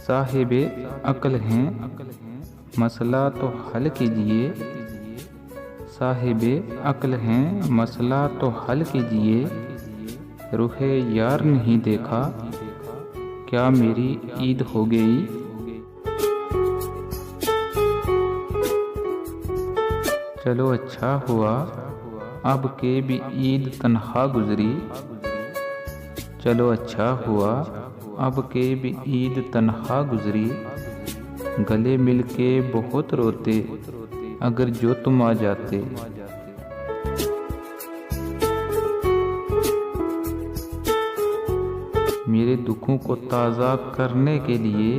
साहिबे अक्ल हैं, मसला तो हल कीजिए। साहिबे अक्ल हैं, मसला तो हल कीजिए। रुखे यार नहीं देखा, क्या मेरी ईद हो गई। चलो अच्छा हुआ अब के भी ईद तन्हा गुजरी। चलो अच्छा हुआ अब के भी ईद तन्हा गुजरी। गले मिलके बहुत रोते अगर जो तुम आ जाते। मेरे दुखों को ताज़ा करने के लिए,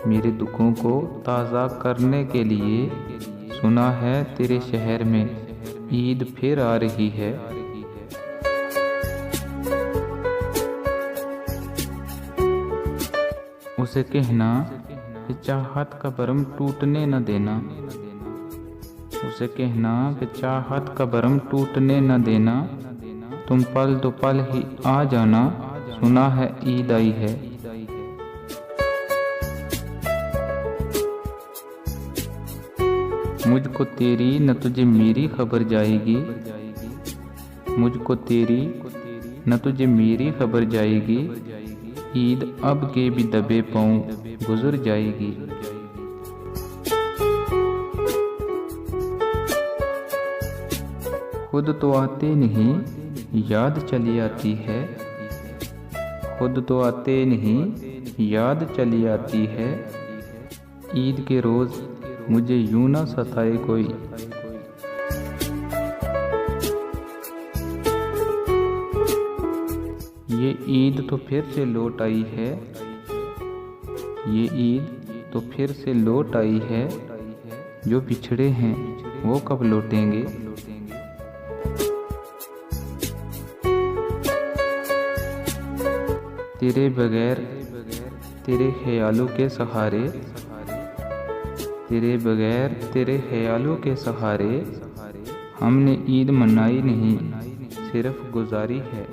मेरे दुखों को ताज़ा करने के लिए सुना है तेरे शहर में ईद फिर आ रही है। उसे कहना कि चाहत का भरम टूटने न देना। उसे कहना कि चाहत का भरम टूटने न देना। तुम पल दो पल ही आ जाना, सुना है ईद आई है। मुझको तेरी न तुझे मेरी खबर जाएगी। मुझको तेरी न तुझे मेरी खबर जाएगी। ईद अब के भी दबे पाँव गुजर जाएगी। खुद तो आते नहीं याद चली आती है। खुद तो आते नहीं याद चली आती है। ईद के रोज़ मुझे यूं ना सताए कोई। ये ईद तो फिर से लौट आई है। ये ईद तो फिर से लौट आई है। जो बिछड़े हैं वो कब लौटेंगे। तेरे बगैर तेरे ख्यालों के सहारे, तेरे बगैर तेरे ख्यालों के सहारे हमने ईद मनाई नहीं, सिर्फ गुजारी है।